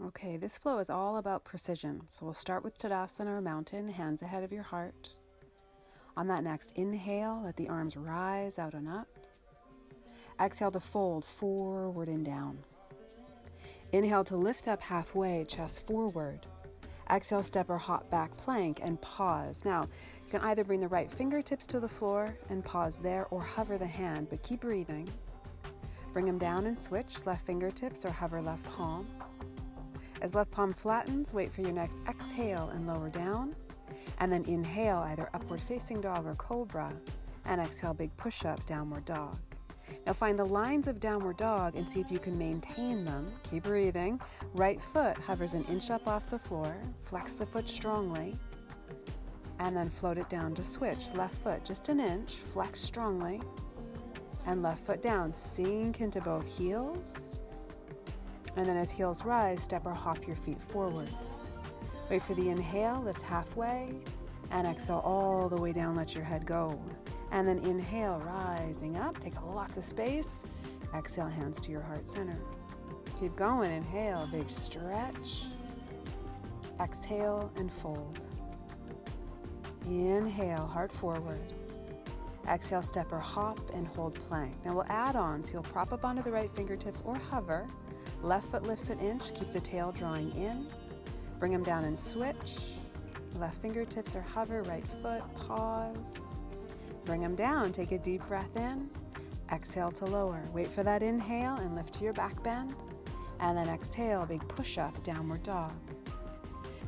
Okay, this flow is all about precision. So we'll start with Tadasana or mountain, hands ahead of your heart. On that next inhale, let the arms rise out and up. Exhale to fold forward and down. Inhale to lift up halfway, chest forward. Exhale, step or hop back plank and pause. Now, you can either bring the right fingertips to the floor and pause there or hover the hand, but keep breathing. Bring them down and switch, left fingertips or hover left palm. As left palm flattens, wait for your next exhale and lower down. And then inhale, either upward facing dog or cobra. And exhale, big push-up, downward dog. Now find the lines of downward dog and see if you can maintain them. Keep breathing. Right foot hovers an inch up off the floor. Flex the foot strongly. And then float it down to switch. Left foot just an inch. Flex strongly. And left foot down. Sink into both heels. And then as heels rise, step or hop your feet forwards. Wait for the inhale, lift halfway. And exhale all the way down, let your head go. And then inhale, rising up, take lots of space. Exhale, hands to your heart center. Keep going, inhale, big stretch. Exhale and fold. Inhale, heart forward. Exhale, step or hop and hold plank. Now we'll add on, so you'll prop up onto the right fingertips or hover. Left foot lifts an inch, keep the tail drawing in. Bring them down and switch. Left fingertips or hover, right foot, pause. Bring them down, take a deep breath in. Exhale to lower. Wait for that inhale and lift to your back bend. And then exhale, big push up, downward dog.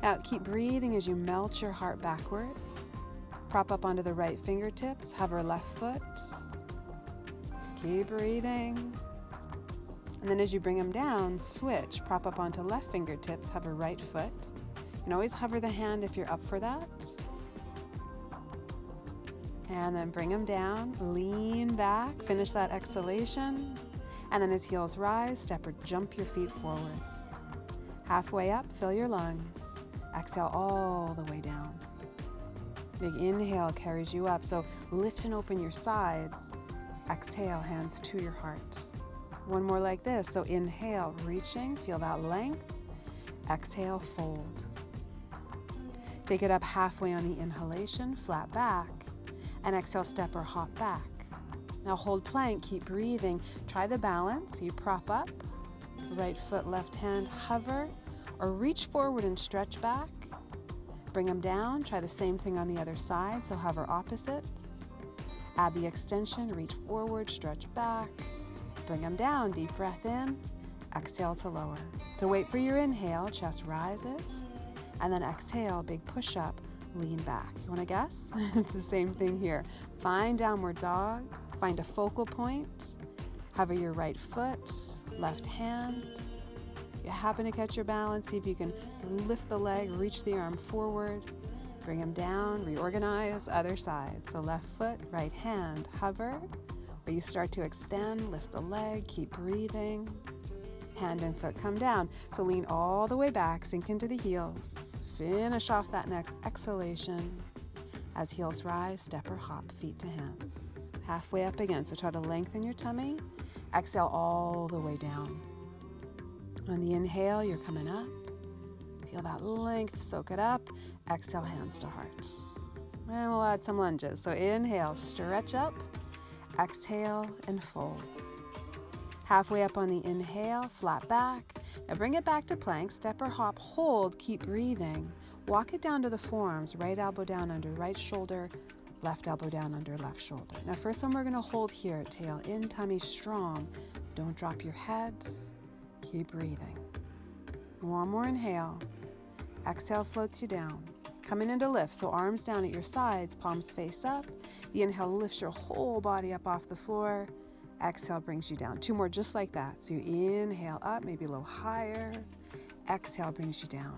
Now keep breathing as you melt your heart backwards. Prop up onto the right fingertips, hover left foot. Keep breathing. And then as you bring them down, switch. Prop up onto left fingertips, hover right foot. You can always hover the hand if you're up for that. And then bring them down, lean back, finish that exhalation. And then as heels rise, step or jump your feet forwards. Halfway up, fill your lungs. Exhale all the way down. Big inhale carries you up, so lift and open your sides. Exhale, hands to your heart. One more like this, so inhale, reaching, feel that length. Exhale, fold. Take it up halfway on the inhalation, flat back. And exhale, step or hop back. Now hold plank, keep breathing. Try the balance, you prop up. Right foot, left hand, hover. Or reach forward and stretch back. Bring them down, try the same thing on the other side, so hover opposites. Add the extension, reach forward, stretch back. Bring them down, deep breath in. Exhale to lower. So wait for your inhale, chest rises. And then exhale, big push up, lean back. You want to guess? It's the same thing here. Find downward dog, find a focal point, hover your right foot, left hand. If you happen to catch your balance, see if you can lift the leg, reach the arm forward, bring them down, reorganize, other side. So left foot, right hand, hover, where you start to extend, lift the leg, keep breathing. Hand and foot come down. So lean all the way back, sink into the heels. Finish off that next exhalation. As heels rise, step or hop, feet to hands. Halfway up again, so try to lengthen your tummy. Exhale all the way down. On the inhale, you're coming up. Feel that length, soak it up. Exhale, hands to heart. And we'll add some lunges. So inhale, stretch up. Exhale and fold. Halfway up on the inhale, flat back. Now bring it back to plank, step or hop, hold, keep breathing. Walk it down to the forearms, right elbow down under right shoulder, left elbow down under left shoulder. Now first one we're gonna hold here, tail in, tummy strong. Don't drop your head, keep breathing. One more inhale. Exhale floats you down. Coming into lift, so arms down at your sides, palms face up. The inhale lifts your whole body up off the floor. Exhale brings you down. Two more just like that. So you inhale up, maybe a little higher. Exhale brings you down.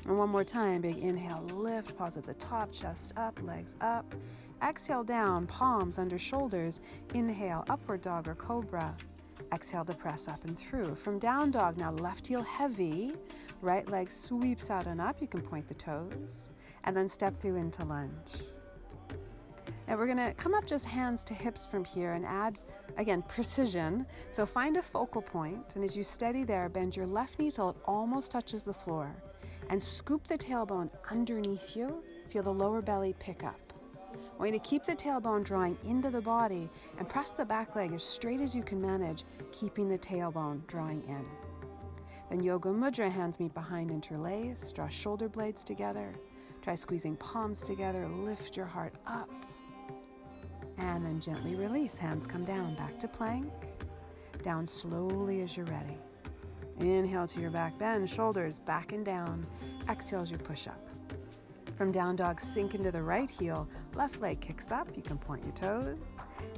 And one more time, big inhale, lift, pause at the top, chest up, legs up. Exhale down, palms under shoulders. Inhale, upward dog or cobra. Exhale to press up and through. From down dog, now left heel heavy. Right leg sweeps out and up. You can point the toes. And then step through into lunge. Now we're gonna come up just hands to hips from here and add Again, precision. So find a focal point, and as you steady there, bend your left knee till it almost touches the floor, and scoop the tailbone underneath you. Feel the lower belly pick up. I want you to keep the tailbone drawing into the body and press the back leg as straight as you can manage, keeping the tailbone drawing in. Then Yoga Mudra, hands meet behind, interlace, draw shoulder blades together. Try squeezing palms together, lift your heart up. And then gently release, hands come down, back to plank. Down slowly as you're ready. Inhale to your back bend, shoulders back and down. Exhale as you push up. From down dog, sink into the right heel, left leg kicks up, you can point your toes,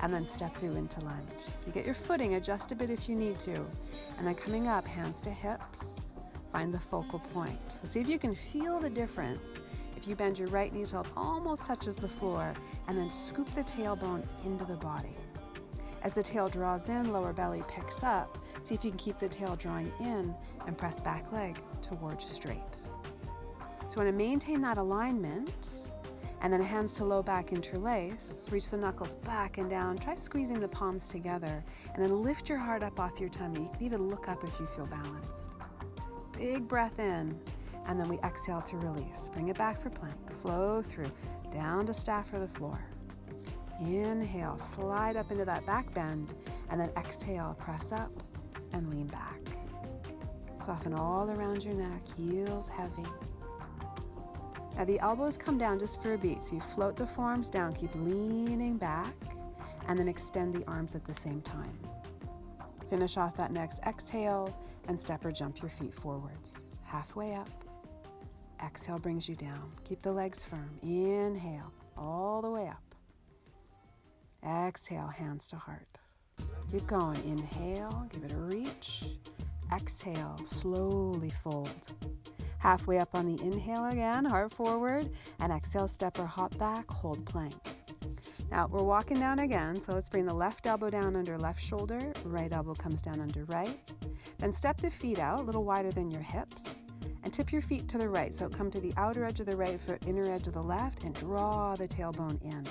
and then step through into lunge. So you get your footing, adjust a bit if you need to, and then coming up, hands to hips, find the focal point. So see if you can feel the difference if you bend your right knee till it almost touches the floor, and then scoop the tailbone into the body. As the tail draws in, lower belly picks up. See if you can keep the tail drawing in and press back leg towards straight. So you want to maintain that alignment, and then hands to low back interlace, reach the knuckles back and down, try squeezing the palms together, and then lift your heart up off your tummy. You can even look up if you feel balanced. Big breath in, and then we exhale to release. Bring it back for plank, flow through, down to staff or the floor. Inhale, slide up into that back bend, and then exhale, press up and lean back. Soften all around your neck, heels heavy. Now the elbows come down just for a beat, so you float the forearms down, keep leaning back, and then extend the arms at the same time. Finish off that next exhale, and step or jump your feet forwards. Halfway up, exhale brings you down. Keep the legs firm. Inhale, all the way up. Exhale, hands to heart. Keep going. Inhale, give it a reach. Exhale, slowly fold. Halfway up on the inhale again, heart forward, and exhale, step or hop back, hold plank. Now we're walking down again, so let's bring the left elbow down under left shoulder, right elbow comes down under right. Then step the feet out a little wider than your hips, and tip your feet to the right, so come to the outer edge of the right foot, inner edge of the left, and draw the tailbone in.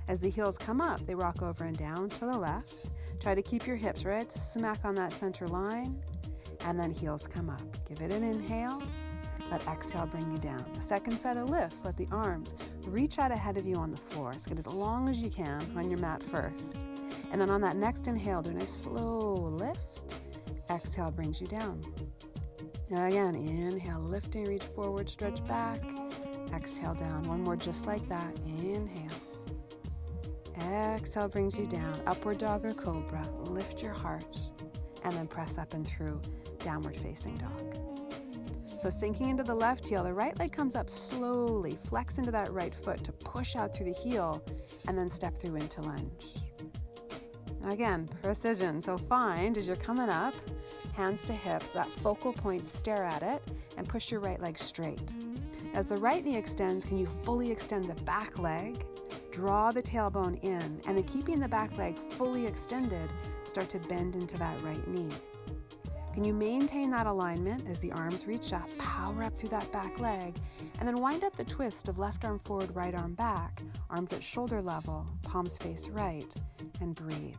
As the heels come up, they rock over and down to the left. Try to keep your hips right smack on that center line, and then heels come up. Give it an inhale. Let exhale bring you down. The second set of lifts, let the arms reach out ahead of you on the floor. So get as long as you can on your mat first. And then on that next inhale, do a nice slow lift. Exhale brings you down. Now again, inhale, lifting, reach forward, stretch back. Exhale down. One more just like that. Inhale. Exhale brings you down. Upward dog or cobra. Lift your heart. And then press up and through downward facing dog. So sinking into the left heel, the right leg comes up slowly. Flex into that right foot to push out through the heel, and then step through into lunge. Again, precision. So find, as you're coming up, hands to hips, that focal point, stare at it, and push your right leg straight. As the right knee extends, can you fully extend the back leg? Draw the tailbone in, and then keeping the back leg fully extended, start to bend into that right knee. Can you maintain that alignment as the arms reach up, power up through that back leg, and then wind up the twist of left arm forward, right arm back, arms at shoulder level, palms face right, and breathe.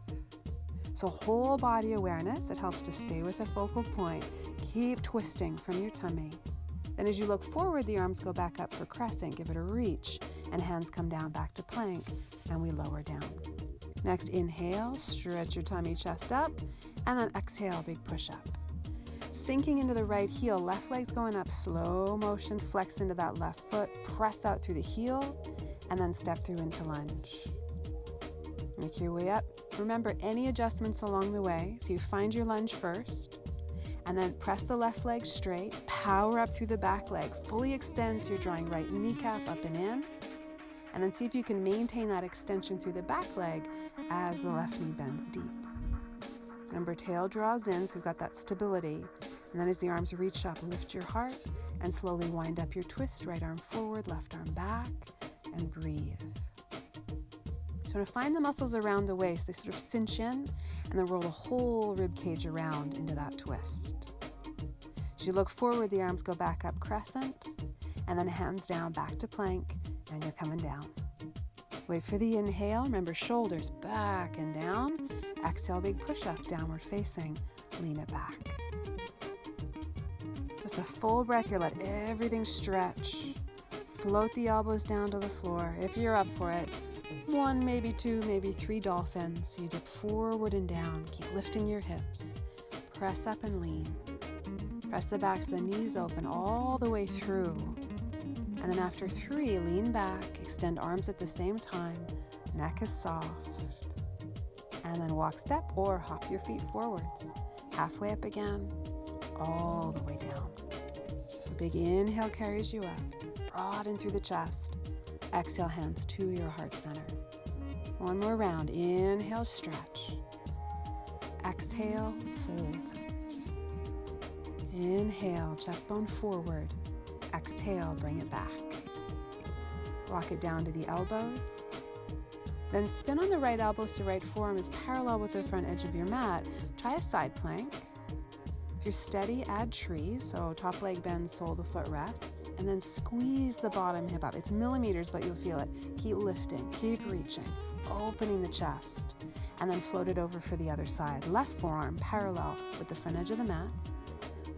So whole body awareness, it helps to stay with a focal point. Keep twisting from your tummy. Then as you look forward, the arms go back up for crescent, give it a reach, and hands come down back to plank, and we lower down. Next, inhale, stretch your tummy, chest up, and then exhale, big push up. Sinking into the right heel, left leg's going up, slow motion, flex into that left foot, press out through the heel, and then step through into lunge. Make your way up. Remember any adjustments along the way, so you find your lunge first, and then press the left leg straight, power up through the back leg, fully extend so you're drawing right kneecap up and in, and then see if you can maintain that extension through the back leg as the left knee bends deep. Remember, tail draws in, so we've got that stability. And then as the arms reach up, lift your heart and slowly wind up your twist. Right arm forward, left arm back, and breathe. So to find the muscles around the waist, they sort of cinch in and then roll the whole rib cage around into that twist. As you look forward, the arms go back up crescent, and then hands down back to plank, and you're coming down. Wait for the inhale. Remember, shoulders back and down. Exhale, big push-up, downward facing. Lean it back. Just a full breath here. Let everything stretch. Float the elbows down to the floor. If you're up for it, 1, maybe 2, maybe 3 dolphins. You dip forward and down. Keep lifting your hips. Press up and lean. Press the backs of the knees open all the way through. And then after 3, lean back. Extend arms at the same time. Neck is soft. And then walk, step, or hop your feet forwards. Halfway up again, all the way down. A big inhale carries you up, broaden through the chest. Exhale, hands to your heart center. One more round. Inhale, stretch. Exhale, fold. Inhale, chest bone forward. Exhale, bring it back. Walk it down to the elbows. Then spin on the right elbow so right forearm is parallel with the front edge of your mat. Try a side plank. If you're steady, add tree. So top leg bends, sole of the foot rests. And then squeeze the bottom hip up. It's millimeters, but you'll feel it. Keep lifting, keep reaching, opening the chest. And then float it over for the other side. Left forearm parallel with the front edge of the mat.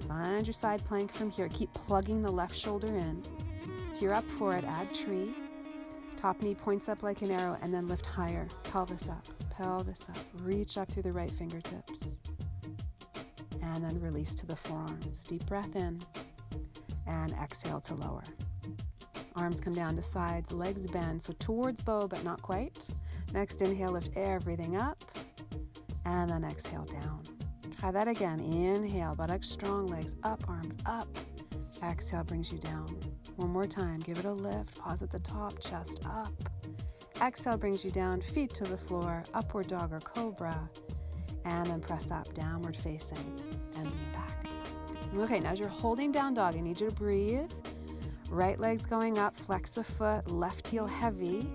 Find your side plank from here. Keep plugging the left shoulder in. If you're up for it, add tree. Top knee points up like an arrow and then lift higher. Pelvis up, pelvis up. Reach up through the right fingertips. And then release to the forearms. Deep breath in and exhale to lower. Arms come down to sides, legs bend. So towards bow, but not quite. Next inhale, lift everything up. And then exhale down. Try that again. Inhale, buttocks strong, legs up, arms up. Exhale brings you down. One more time. Give it a lift. Pause at the top, chest up. Exhale brings you down, feet to the floor, upward dog or cobra. And then press up, downward facing, and lean back. Okay, now as you're holding down dog, I need you to breathe. Right leg's going up, flex the foot, left heel heavy.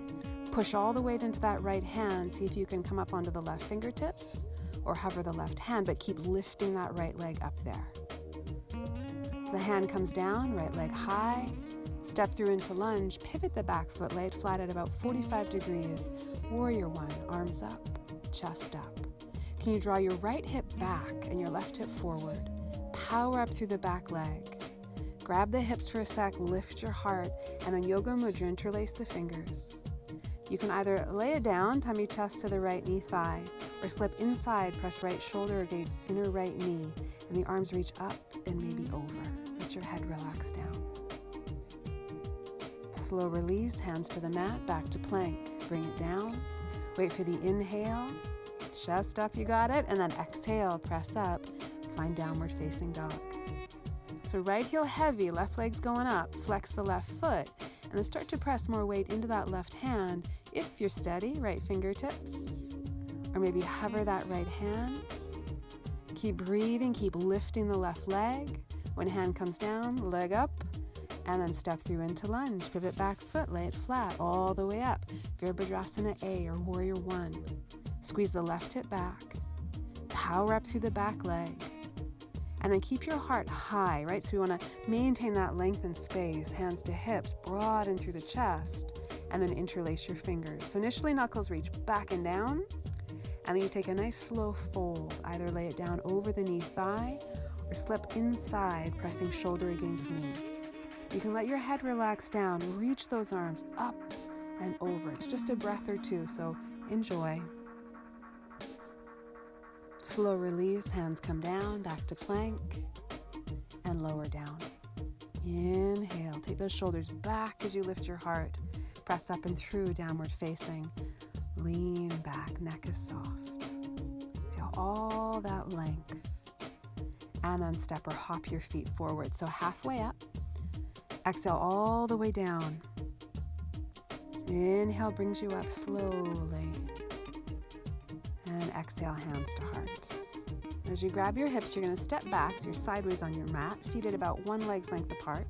Push all the weight into that right hand. See if you can come up onto the left fingertips or hover the left hand, but keep lifting that right leg up there. The hand comes down, right leg high. Step through into lunge, pivot the back foot, lay it flat at about 45 degrees. Warrior 1, arms up, chest up. Can you draw your right hip back and your left hip forward? Power up through the back leg. Grab the hips for a sec, lift your heart, and then Yoga Mudra, interlace the fingers. You can either lay it down, tummy chest to the right knee thigh, or slip inside, press right shoulder against inner right knee, and the arms reach up and maybe over. Let your head relax down. Slow release, hands to the mat, back to plank. Bring it down. Wait for the inhale. Chest up, you got it. And then exhale, press up. Find downward facing dog. So right heel heavy, left leg's going up. Flex the left foot. And then start to press more weight into that left hand. If you're steady, right fingertips. Or maybe hover that right hand. Keep breathing, keep lifting the left leg. When hand comes down, leg up. And then step through into lunge. Pivot back foot, lay it flat all the way up. Virabhadrasana A or Warrior 1. Squeeze the left hip back. Power up through the back leg. And then keep your heart high, right? So we want to maintain that length and space. Hands to hips, broaden through the chest. And then interlace your fingers. So initially knuckles reach back and down. And then you take a nice slow fold. Either lay it down over the knee thigh or slip inside, pressing shoulder against knee. You can let your head relax down, reach those arms up and over. It's just a breath or two, so enjoy. Slow release, hands come down, back to plank, and lower down. Inhale, take those shoulders back as you lift your heart. Press up and through, downward facing. Lean back, neck is soft. Feel all that length. And then step or hop your feet forward. So halfway up. Exhale all the way down. Inhale brings you up slowly. And exhale, hands to heart. As you grab your hips, you're going to step back so you're sideways on your mat, feet at about one leg's length apart.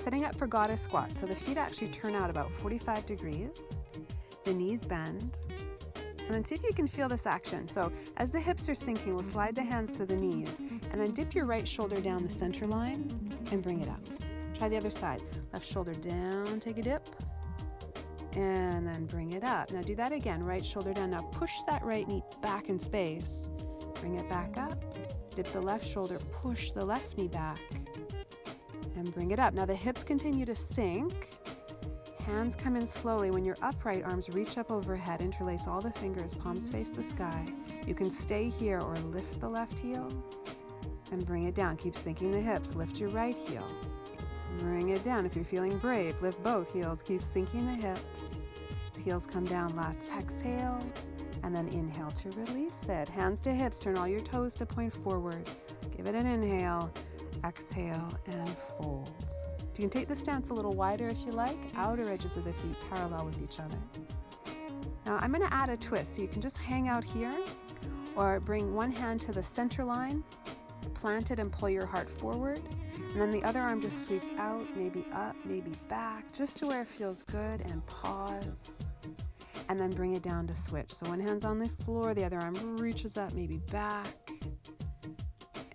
Setting up for goddess squat. So the feet actually turn out about 45 degrees. The knees bend. And then see if you can feel this action. So as the hips are sinking, we'll slide the hands to the knees and then dip your right shoulder down the center line and bring it up. Try the other side. Left shoulder down, take a dip. And then bring it up. Now do that again, right shoulder down. Now push that right knee back in space. Bring it back up. Dip the left shoulder, push the left knee back. And bring it up. Now the hips continue to sink. Hands come in slowly. When you're upright, arms reach up overhead. Interlace all the fingers, palms face the sky. You can stay here or lift the left heel and bring it down. Keep sinking the hips. Lift your right heel. Bring it down. If you're feeling brave, lift both heels. Keep sinking the hips. Heels come down. Last exhale. And then inhale to release it. Hands to hips. Turn all your toes to point forward. Give it an inhale. Exhale and fold. You can take the stance a little wider if you like. Outer edges of the feet parallel with each other. Now I'm going to add a twist. So you can just hang out here or bring one hand to the center line, plant it and pull your heart forward. And then the other arm just sweeps out, maybe up, maybe back, just to where it feels good, and pause. And then bring it down to switch. So one hand's on the floor, the other arm reaches up, maybe back,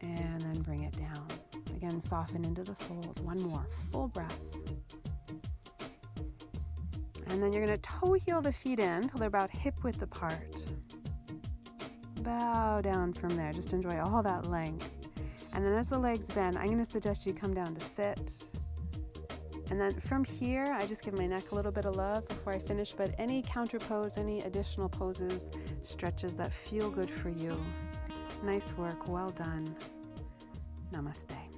and then bring it down. Again, soften into the fold. One more, full breath. And then you're going to toe heel the feet in till they're about hip width apart. Bow down from there. Just enjoy all that length. And then as the legs bend, I'm going to suggest you come down to sit. And then from here, I just give my neck a little bit of love before I finish, but any counter pose, any additional poses, stretches that feel good for you. Nice work. Well done. Namaste.